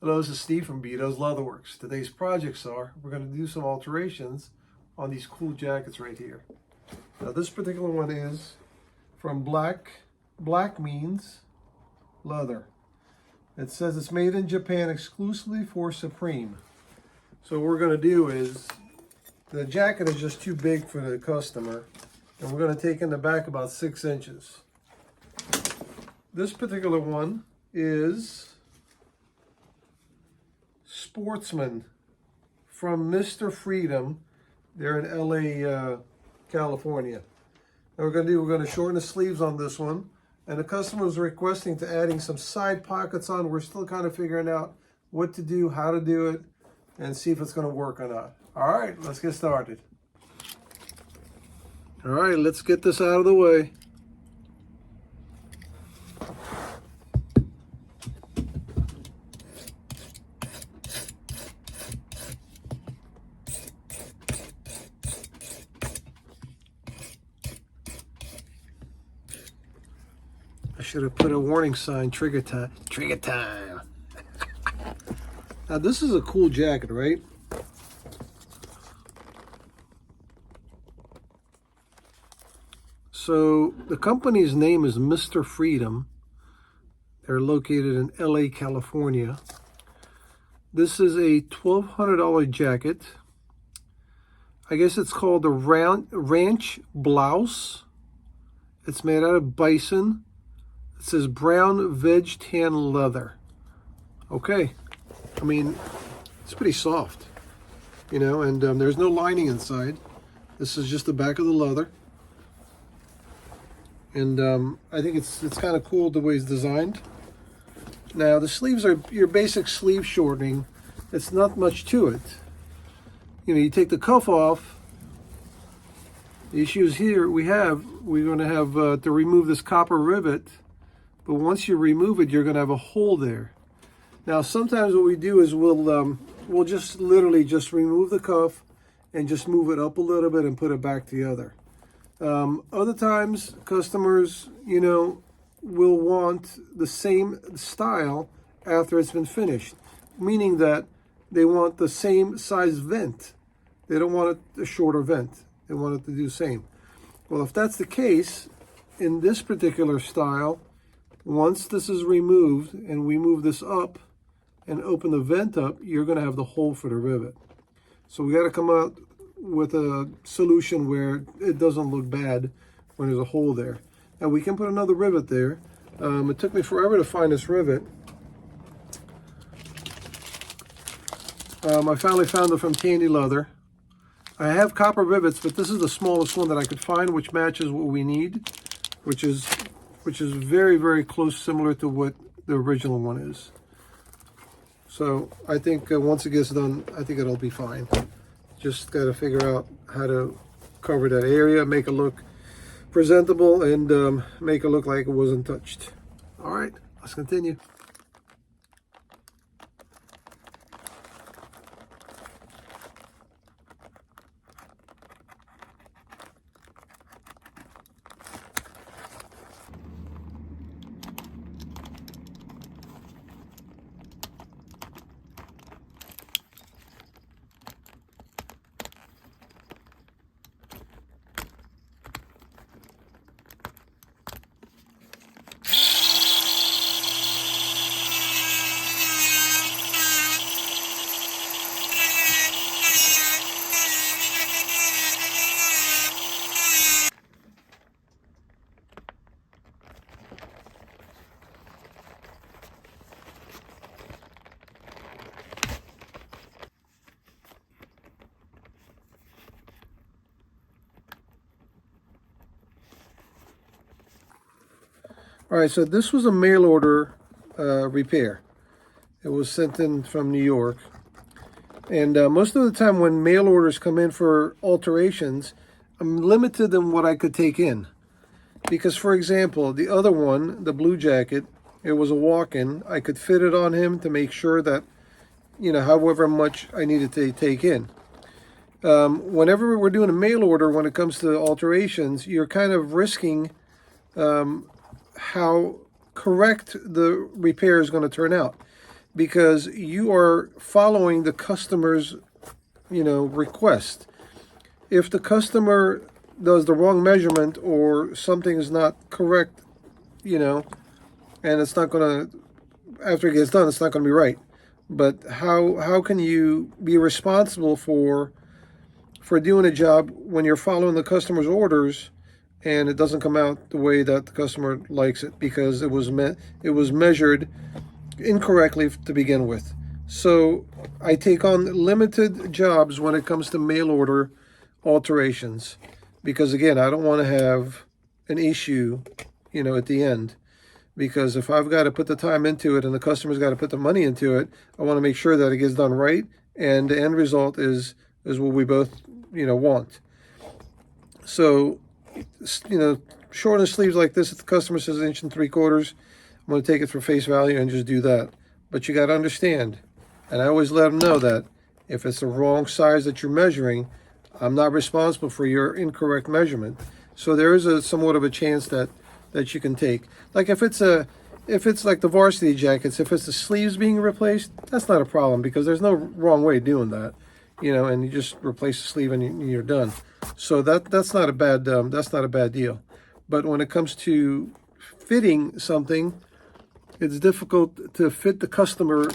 Hello, this is Steve from Beto's Leatherworks. Today's projects are, we're going to do some alterations on these cool jackets right here. Now this particular one is from Blackmeans leather. It says it's made in Japan exclusively for Supreme. So what we're going to do is, the jacket is just too big for the customer, and we're going to take in the back about 6 inches. This particular one is Sportsman from Mr. Freedom. They're in LA, California. And we're going to shorten the sleeves on this one. And the customer was requesting to adding some side pockets on. We're still kind of figuring out what to do, how to do it, and see if it's going to work or not. All right, let's get started. All right, let's get this out of the way. I should have put a warning sign, trigger time. Trigger time. Now this is a cool jacket, right? So the company's name is Mr. Freedom. They're located in LA, California. This is a $1,200 jacket. I guess it's called the Ranch Blouse. It's made out of bison. It says brown veg tan leather. Okay, I mean, it's pretty soft, you know, and there's no lining inside. This is just the back of the leather. And I think it's kind of cool the way it's designed. Now the sleeves are your basic sleeve shortening. It's not much to it. You know, you take the cuff off. The issue is here we're going to have to remove this copper rivet. But once you remove it, you're going to have a hole there. Now, sometimes what we do is we'll just literally just remove the cuff and just move it up a little bit and put it back together. Other times, customers, you know, will want the same style after it's been finished, meaning that they want the same size vent. They don't want a shorter vent. They want it to do the same. Well, if that's the case, in this particular style, once this is removed and we move this up and open the vent up, you're going to have the hole for the rivet. So we got to come out with a solution where it doesn't look bad when there's a hole there. Now we can put another rivet there. It took me forever to find this rivet. I finally found it from Candy Leather. I have copper rivets, but this is the smallest one that I could find, which matches what we need, which is very, very close, similar to what the original one is. So I think once it gets done, I think it'll be fine. Just got to figure out how to cover that area, make it look presentable, and make it look like it wasn't touched. All right, let's continue. All right, so this was a mail order repair. It was sent in from New York. And most of the time when mail orders come in for alterations, I'm limited in what I could take in. Because, for example, the other one, the blue jacket, it was a walk-in. I could fit it on him to make sure that, you know, however much I needed to take in. Whenever we're doing a mail order, when it comes to alterations, you're kind of risking how correct the repair is going to turn out. because you are following the customer's, request. If the customer does the wrong measurement or something is not correct, and it's not going to, after it gets done, it's not going to be right. But how can you be responsible for doing a job when you're following the customer's orders and it doesn't come out the way that the customer likes it because it was measured incorrectly to begin with? So I take on limited jobs when it comes to mail order alterations, because again, I don't want to have an issue, at the end. Because if I've got to put the time into it and the customer's got to put the money into it, I want to make sure that it gets done right and the end result is what we both, want. So, shorten sleeves like this, if the customer says 1 3/4 inches, I'm going to take it for face value and just do that. But you got to understand, and I always let them know that if it's the wrong size that you're measuring, I'm not responsible for your incorrect measurement. So there is somewhat of a chance that you can take. Like if it's like the varsity jackets, if it's the sleeves being replaced, that's not a problem because there's no wrong way of doing that, and you just replace the sleeve and you're done. So that's not a bad deal. But when it comes to fitting something, it's difficult to fit the customer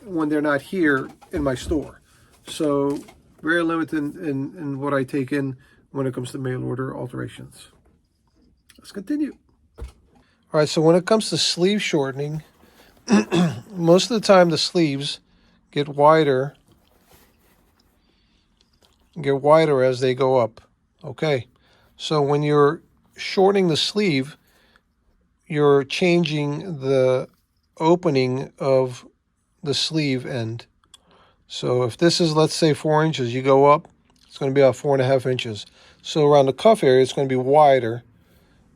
when they're not here in my store. So very limited in what I take in when it comes to mail order alterations. Let's continue. All right, so when it comes to sleeve shortening, most of the time the sleeves get wider as they go up. Okay, so when you're shortening the sleeve, you're changing the opening of the sleeve end. So if this is, let's say, 4 inches, you go up, it's going to be about 4.5 inches. So around the cuff area, it's going to be wider,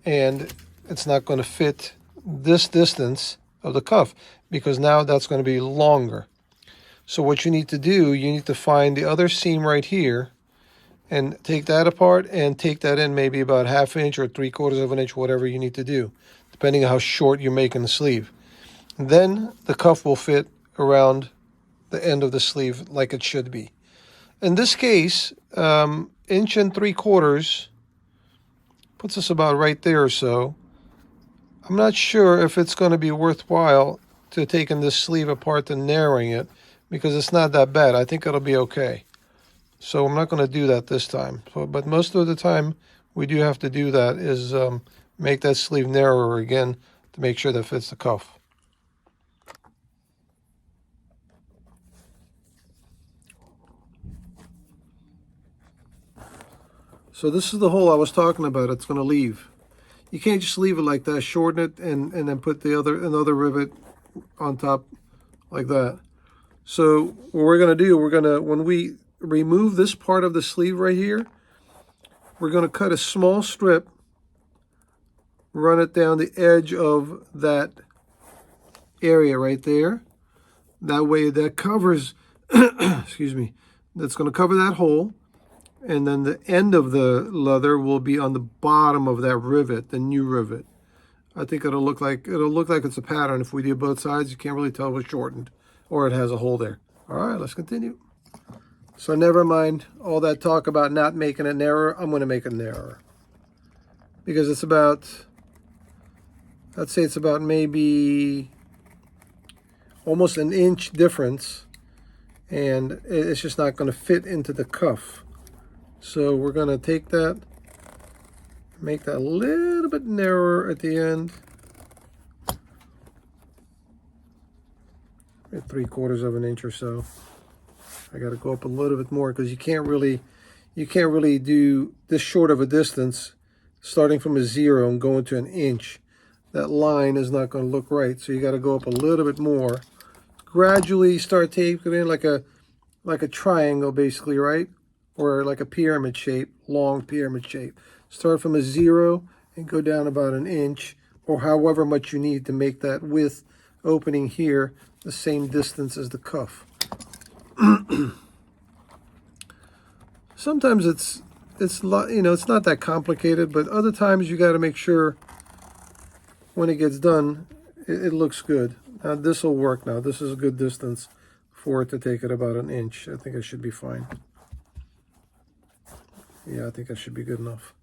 and it's not going to fit this distance of the cuff because now that's going to be longer. So what you need to do, you need to find the other seam right here and take that apart and take that in maybe about 1/2 inch or 3/4 inch, whatever you need to do, depending on how short you're making the sleeve. Then the cuff will fit around the end of the sleeve like it should be. In this case, 1 3/4 inches puts us about right there or so. I'm not sure if it's going to be worthwhile to taking this sleeve apart and narrowing it because it's not that bad. I think it'll be okay. So I'm not going to do that this time. But most of the time we do have to do that is make that sleeve narrower again to make sure that fits the cuff. So this is the hole I was talking about. It's going to leave. You can't just leave it like that, shorten it, and then put another rivet on top like that. So what we're going to do, when we remove this part of the sleeve right here, we're going to cut a small strip, run it down the edge of that area right there. That way that covers, excuse me, that's going to cover that hole. And then the end of the leather will be on the bottom of that rivet, the new rivet. I think it'll look like it's a pattern. If we do both sides, you can't really tell if it's shortened or it has a hole there. All right, let's continue. So never mind all that talk about not making it narrower. I'm going to make it narrower because it's about, let's say it's about maybe almost 1 inch difference, and it's just not going to fit into the cuff. So we're going to take that, make that a little bit narrower at the end. At 3/4 inch or so. I got to go up a little bit more because you can't really do this short of a distance starting from a 0 and going to 1 inch. That line is not going to look right. So you got to go up a little bit more. Gradually start taking it in like a triangle basically, right? Or like a pyramid shape, long pyramid shape. Start from a 0 and go down about 1 inch or however much you need to make that width opening here the same distance as the cuff. Sometimes it's not that complicated, but other times you got to make sure when it gets done it looks good. Now this will work now. This is a good distance for it to take it about 1 inch. I think I should be fine. Yeah, I think I should be good enough.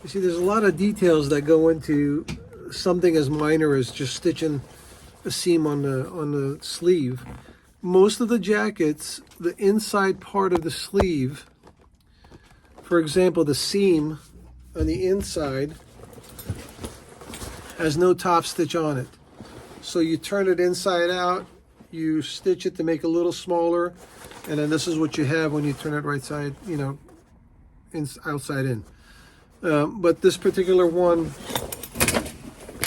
You see, there's a lot of details that go into something as minor as just stitching a seam on the sleeve. Most of the jackets, the inside part of the sleeve, for example, the seam on the inside has no top stitch on it. So you turn it inside out, you stitch it to make it a little smaller, and then this is what you have when you turn it right side, you know, outside in. But this particular one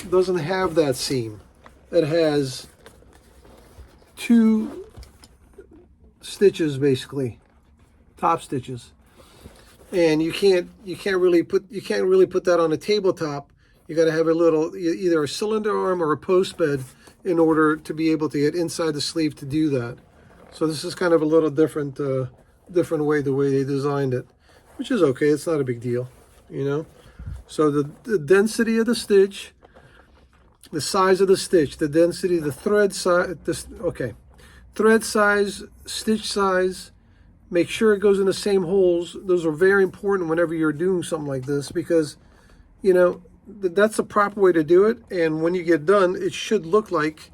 doesn't have that seam. It has 2 stitches, basically, top stitches, and you can't really put that on a tabletop. You got to have a little, either a cylinder arm or a post bed in order to be able to get inside the sleeve to do that. So this is kind of a little different way the way they designed it, which is okay. It's not a big deal, you know. So the density of the stitch, the size of the stitch, the density, the thread size, thread size, stitch size, make sure it goes in the same holes. Those are very important whenever you're doing something like this, because, you know, that's the proper way to do it. And when you get done, it should look like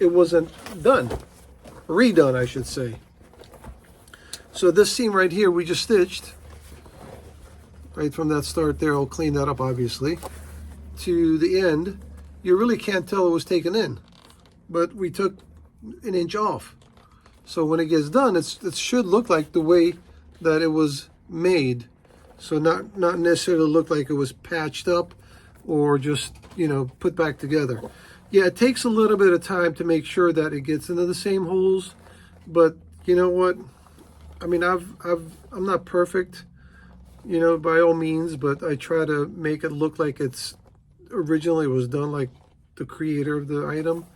it wasn't done, redone, I should say. So this seam right here, we just stitched right from that start there. I'll clean that up, obviously, to the end. You really can't tell it was taken in, but we took 1 inch off. So when it gets done, it should look like the way that it was made. So not necessarily look like it was patched up or just, you know, put back together. Yeah, it takes a little bit of time to make sure that it gets into the same holes, but you know what? I mean, I'm not perfect, you know, by all means, but I try to make it look like it's originally was done, like the creator of the item,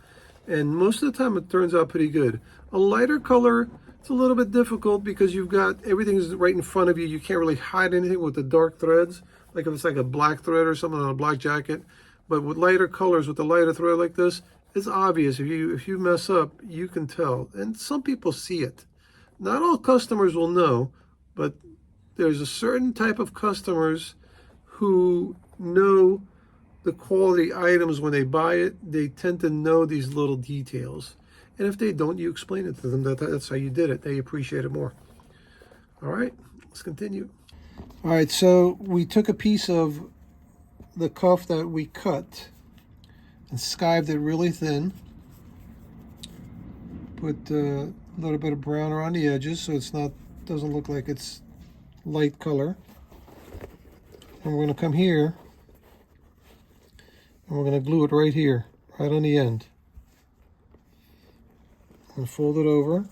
and most of the time it turns out pretty good. A lighter color, it's a little bit difficult because you've got everything's right in front of you. You can't really hide anything with the dark threads, like if it's like a black thread or something on a black jacket. But with lighter colors, with a lighter thread like this, it's obvious. If you mess up, you can tell, and some people see it. Not all customers will know, but there's a certain type of customers who know the quality items when they buy it. They tend to know these little details. And if they don't, you explain it to them. That's how you did it. They appreciate it more. All right, let's continue. All right, so we took a piece of the cuff that we cut and skived it really thin. Put A little bit of brown around the edges so it's not, doesn't look like it's light color. And we're going to come here and we're going to glue it right here, right on the end. And fold it over.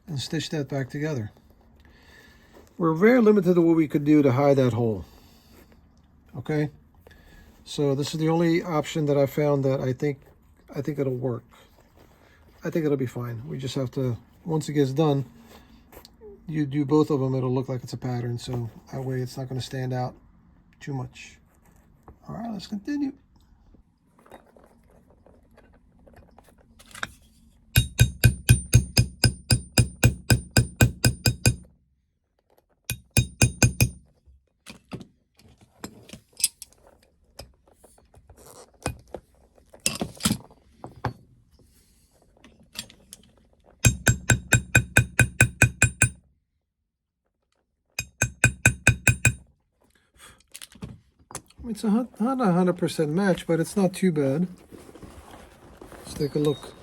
And stitch that back together. We're very limited to what we could do to hide that hole. Okay? So this is the only option that I found that I think it'll work. I think it'll be fine. We just have to, once it gets done, you do both of them, it'll look like it's a pattern, so that way it's not going to stand out too much. All right, let's continue. It's not a 100% match, but it's not too bad. Let's take a look.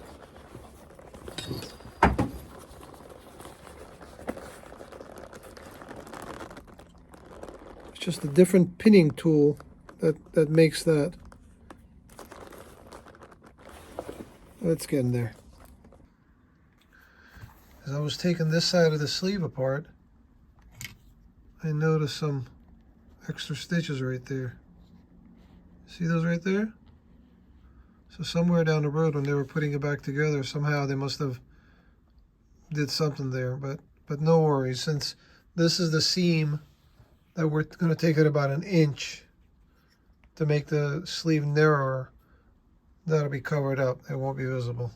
It's just a different pinning tool that makes that. Let's get in there. As I was taking this side of the sleeve apart, I noticed some extra stitches right there. See those right there? So somewhere down the road when they were putting it back together, somehow they must have did something there, but no worries, since this is the seam that we're going to take it about 1 inch to make the sleeve narrower. That'll be covered up. It won't be visible.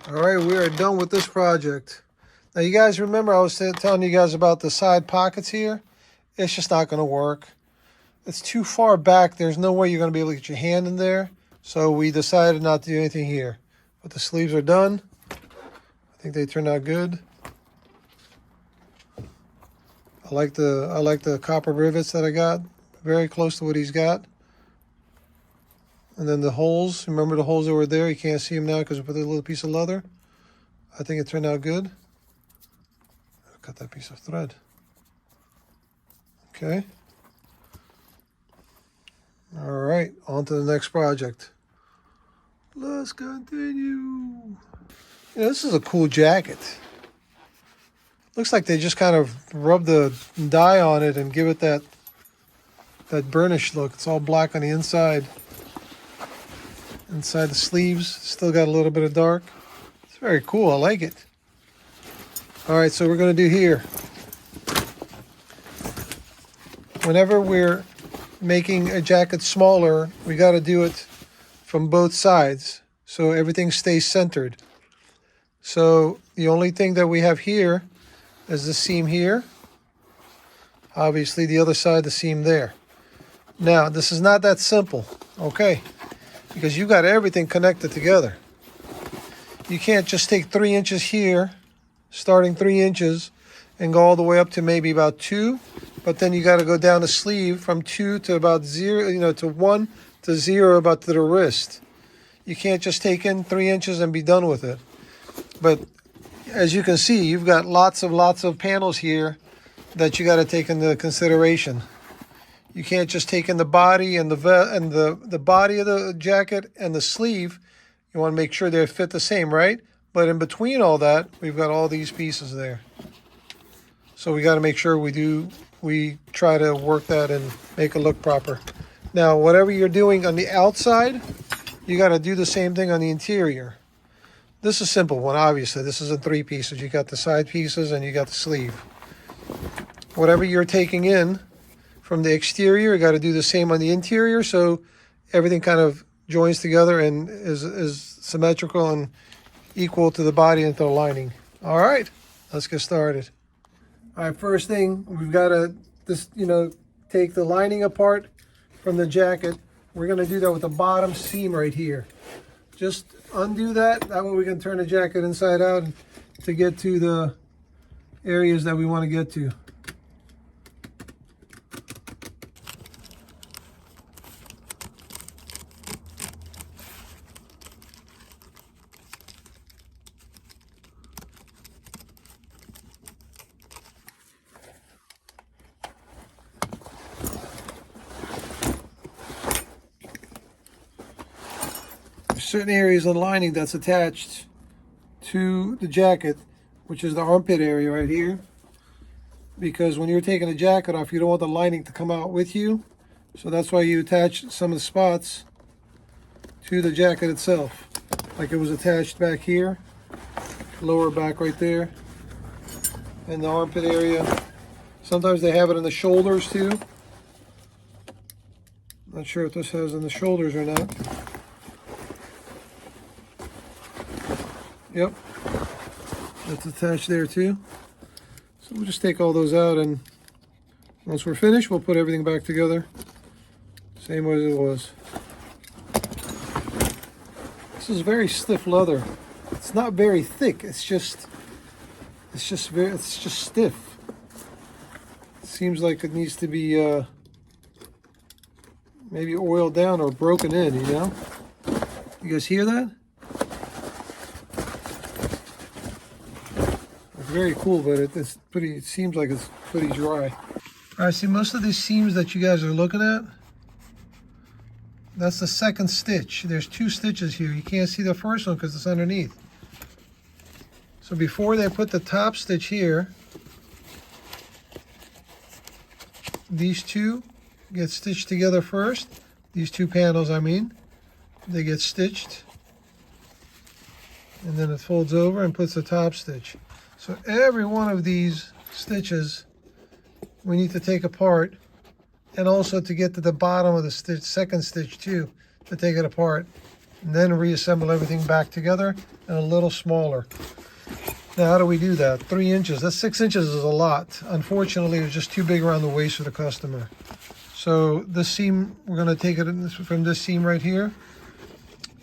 All right, we are done with this project. Now you guys remember I was telling you guys about the side pockets here? It's just not going to work. It's too far back. There's no way you're going to be able to get your hand in there. So we decided not to do anything here. But the sleeves are done. I think they turned out good. I like the copper rivets that I got. Very close to what he's got. And then the holes. Remember the holes that were there? You can't see them now because we put a little piece of leather. I think it turned out good. I'll cut that piece of thread. Okay. All right, on to the next project. Let's continue. Yeah, this is a cool jacket. Looks like they just kind of rub the dye on it and give it that burnished look. It's all black on the inside. Inside the sleeves, still got a little bit of dark. It's very cool, I like it. All right, so we're gonna do here. Whenever we're making a jacket smaller, we got to do it from both sides so everything stays centered. So the only thing that we have here is the seam here. Obviously the other side, the seam there. Now this is not that simple, okay? Because you got everything connected together. You can't just take 3 inches here, starting 3 inches, and go all the way up to maybe about 2. But then you got to go down the sleeve from 2 to about 0, to 1 to 0, about to the wrist. You can't just take in 3 inches and be done with it. But as you can see, you've got lots of panels here that you got to take into consideration. You can't just take in the body and the body of the jacket and the sleeve. You want to make sure they fit the same, right? But in between all that, we've got all these pieces there. So we got to make sure we try to work that and make it look proper. Now, whatever you're doing on the outside, you got to do the same thing on the interior. This is a simple one, obviously. This is in 3 pieces. You got the side pieces and you got the sleeve. Whatever you're taking in from the exterior, you got to do the same on the interior, so everything kind of joins together and is symmetrical and equal to the body and to the lining. All right, let's get started. All right, first thing, we've got to take the lining apart from the jacket. We're going to do that with the bottom seam right here. Just undo that. That way we can turn the jacket inside out to get to the areas that we want to get to. certain areas of the lining that's attached to the jacket, which is the armpit area right here. Because when you're taking the jacket off, you don't want the lining to come out with you. So that's why you attach some of the spots to the jacket itself. Like it was attached back here, lower back right there, and the armpit area. Sometimes they have it in the shoulders too. Not sure if this has in the shoulders or not. Yep, that's attached there too. So we'll just take all those out, and once we're finished, we'll put everything back together. Same as it was. This is very stiff leather. It's not very thick. It's just stiff. It seems like it needs to be maybe oiled down or broken in, you know? You guys hear that? It's very cool, but it's pretty, it seems like it's pretty dry. All right, see most of these seams that you guys are looking at, that's the second stitch. There's two stitches here. You can't see the first one because it's underneath. So before they put the top stitch here, these two get stitched together first. These two panels, I mean, they get stitched. And then it folds over and puts the top stitch. So every one of these stitches we need to take apart, and also to get to the bottom of the stitch, second stitch too, to take it apart, and then reassemble everything back together and a little smaller. Now, how do we do that? 3 inches. That's 6 inches is a lot. Unfortunately, it was just too big around the waist for the customer. So this seam, we're going to take it from this seam right here,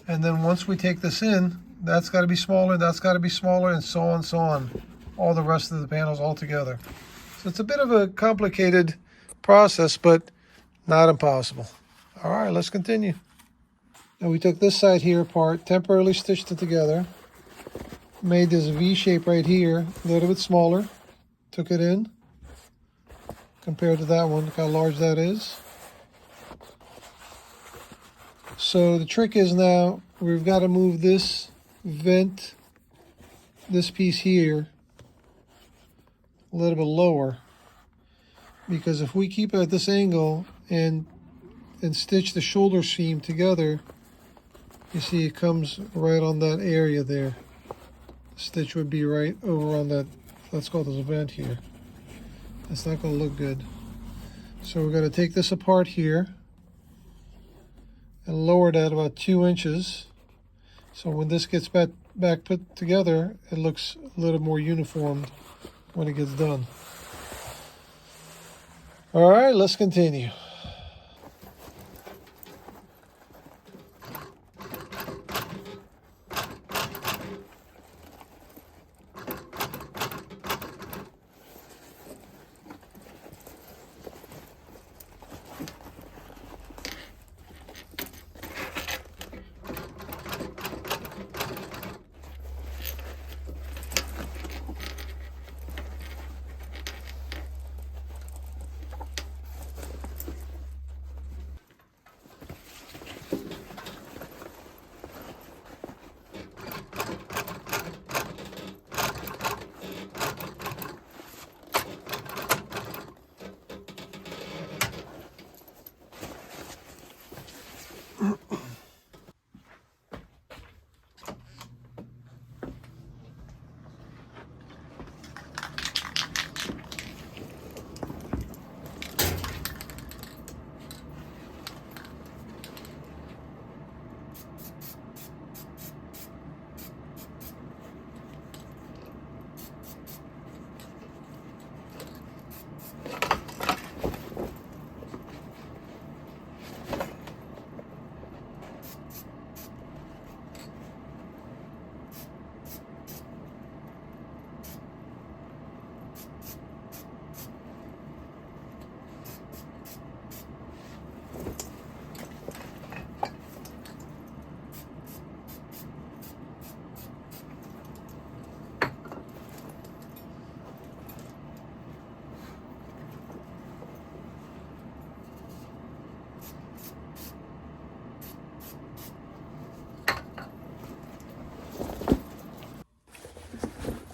and then once we take this in, that's got to be smaller, that's got to be smaller, and so on, all the rest of the panels all together. So it's a bit of a complicated process, but not impossible. All right, let's continue. Now we took this side here apart, temporarily stitched it together, made this V shape right here, a little bit smaller, took it in, compared to that one, look how large that is. So the trick is now, we've got to move this vent, this piece here, a little bit lower, because if we keep it at this angle and stitch the shoulder seam together, you see it comes right on that area there. The stitch would be right over on that, let's call this vent here. It's not going to look good. So we're going to take this apart here and lower that about 2 inches. So when this gets back put together, it looks a little more uniform when it gets done. All right, let's continue.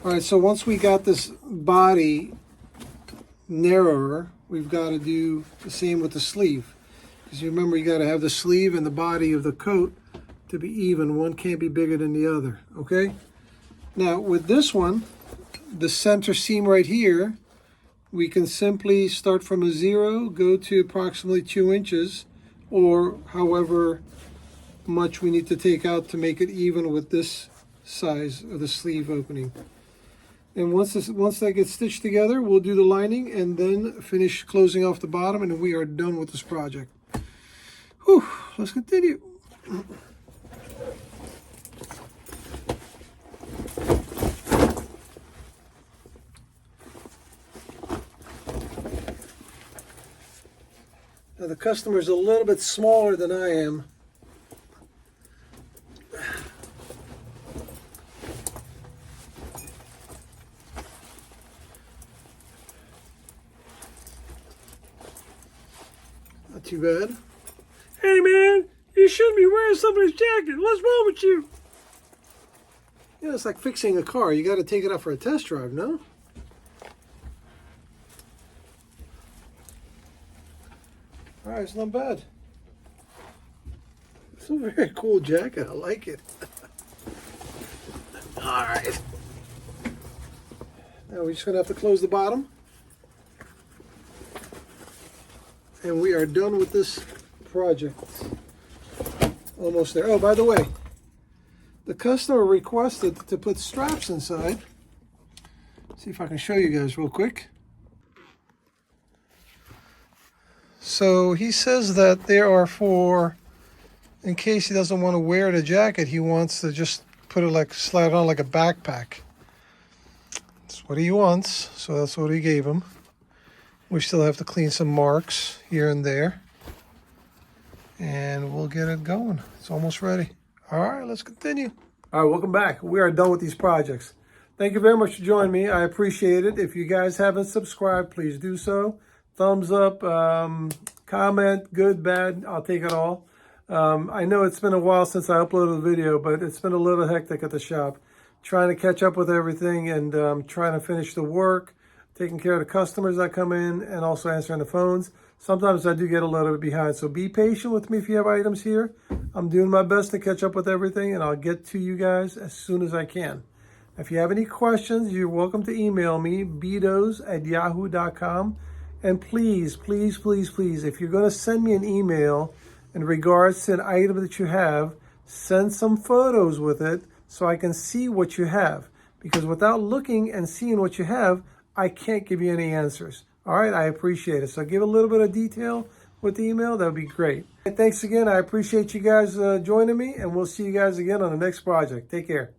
All right, so once we got this body narrower, we've got to do the same with the sleeve. Because you remember, you got to have the sleeve and the body of the coat to be even. One can't be bigger than the other, okay? Now, with this one, the center seam right here, we can simply start from a 0, go to approximately 2 inches, or however much we need to take out to make it even with this size of the sleeve opening. And once that gets stitched together, we'll do the lining and then finish closing off the bottom, and we are done with this project. Whew, let's continue. Now the customer's a little bit smaller than I am. Not too bad. Hey man, you shouldn't be wearing somebody's jacket. What's wrong with you? Yeah, it's like fixing a car. You got to take it out for a test drive, no? All right, it's not bad. It's a very cool jacket. I like it. All right. Now we're just going to have to close the bottom. And we are done with this project. Almost there. Oh, by the way, the customer requested to put straps inside. See if I can show you guys real quick. So he says that there are for, in case he doesn't want to wear the jacket, he wants to just put it like, slide on like a backpack. That's what he wants, so that's what he gave him. We still have to clean some marks here and there. And we'll get it going. It's almost ready. All right, let's continue. All right, welcome back. We are done with these projects. Thank you very much for joining me. I appreciate it. If you guys haven't subscribed, please do so. Thumbs up, comment, good, bad, I'll take it all. I know it's been a while since I uploaded a video, but it's been a little hectic at the shop. Trying to catch up with everything and trying to finish the work, taking care of the customers that come in, and also answering the phones. Sometimes I do get a little bit behind, so be patient with me if you have items here. I'm doing my best to catch up with everything, and I'll get to you guys as soon as I can. If you have any questions, you're welcome to email me, betos@yahoo.com. And please, please, please, please, if you're going to send me an email in regards to an item that you have, send some photos with it so I can see what you have. Because without looking and seeing what you have, I can't give you any answers. All right, I appreciate it. So give a little bit of detail with the email. That would be great. Thanks again. I appreciate you guys joining me, and we'll see you guys again on the next project. Take care.